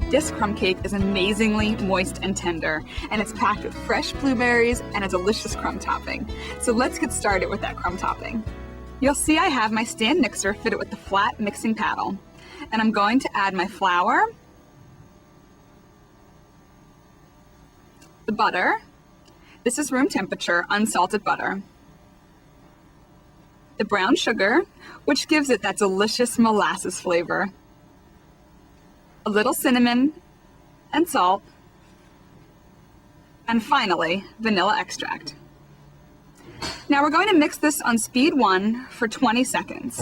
This crumb cake is amazingly moist and tender, and it's packed with fresh blueberries and a delicious crumb topping. So let's get started with that crumb topping. You'll see I have my stand mixer fitted with the flat mixing paddle, and I'm going to add my flour, the butter, this is room temperature unsalted butter, the brown sugar, which gives it that delicious molasses flavor, a little cinnamon and salt, and finally, vanilla extract. Now we're going to mix this on speed 1 for 20 seconds.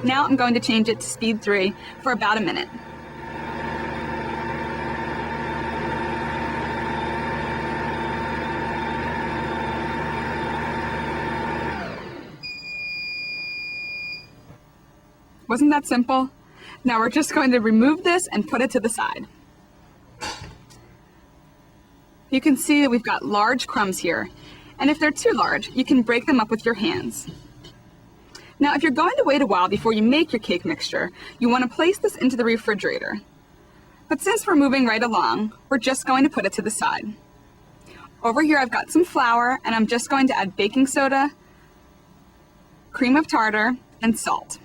Now I'm going to change it to speed 3 for about a minute. Wasn't that simple? Now we're just going to remove this and put it to the side. You can see that we've got large crumbs here, and if they're too large, you can break them up with your hands. Now, if you're going to wait a while before you make your cake mixture, you want to place this into the refrigerator. But since we're moving right along, we're just going to put it to the side. Over here I've got some flour, and I'm just going to add baking soda, cream of tartar, and salt.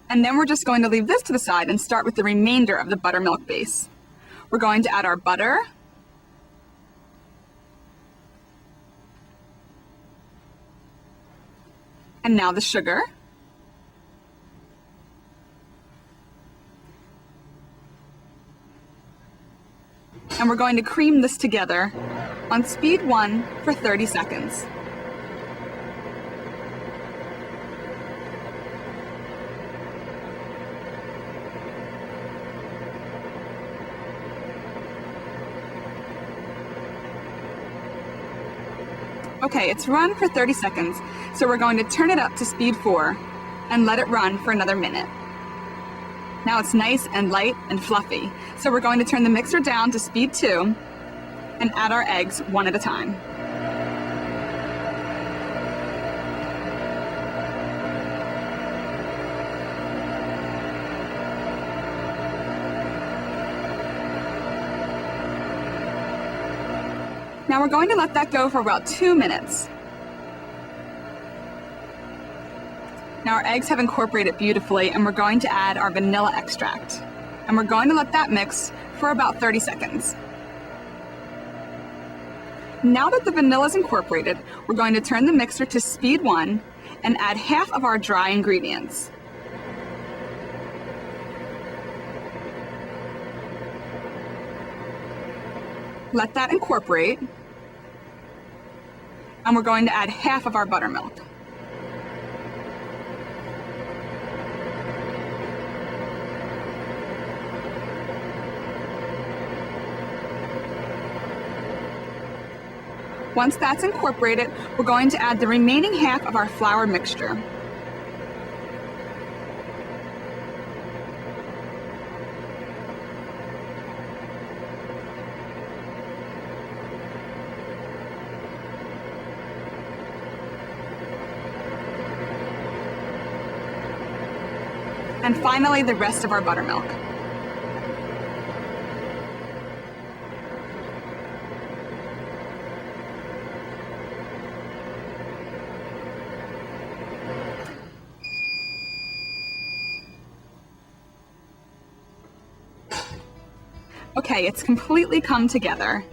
And then we're just going to leave this to the side and start with the remainder of the buttermilk base. We're going to add our butter, and now the sugar, and we're going to cream this together on speed 1 for 30 seconds. Okay, it's run for 30 seconds, so we're going to turn it up to speed 4 and let it run for another minute. Now it's nice and light and fluffy, so we're going to turn the mixer down to speed 2 and add our eggs one at a time. Now we're going to let that go for about 2 minutes. Now our eggs have incorporated beautifully, and we're going to add our vanilla extract. And we're going to let that mix for about 30 seconds. Now that the vanilla is incorporated, we're going to turn the mixer to speed 1 and add half of our dry ingredients. Let that incorporate, and we're going to add half of our buttermilk. Once that's incorporated, we're going to add the remaining half of our flour mixture. And finally, the rest of our buttermilk. Okay, it's completely come together.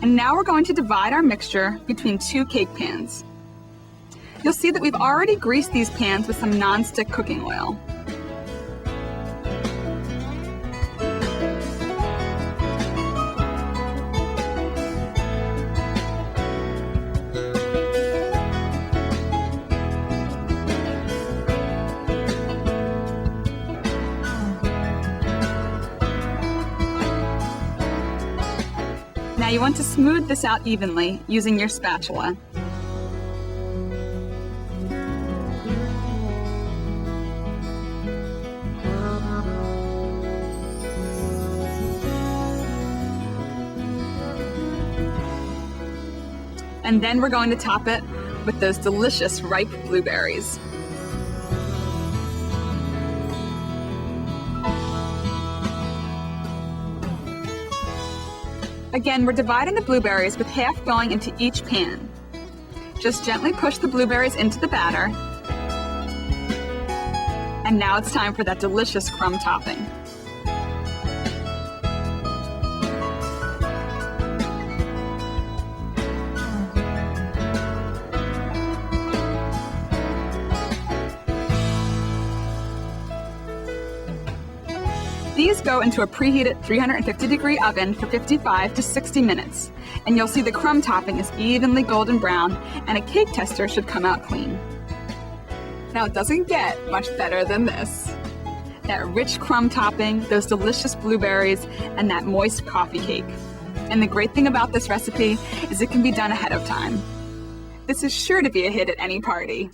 And now we're going to divide our mixture between 2 cake pans. You'll see that we've already greased these pans with some non-stick cooking oil. Now you want to smooth this out evenly using your spatula. And then we're going to top it with those delicious ripe blueberries. Again, we're dividing the blueberries with half going into each pan. Just gently push the blueberries into the batter. And now it's time for that delicious crumb topping. These go into a preheated 350-degree oven for 55 to 60 minutes, and you'll see the crumb topping is evenly golden brown, and a cake tester should come out clean. Now it doesn't get much better than this. That rich crumb topping, those delicious blueberries, and that moist coffee cake. And the great thing about this recipe is it can be done ahead of time. This is sure to be a hit at any party.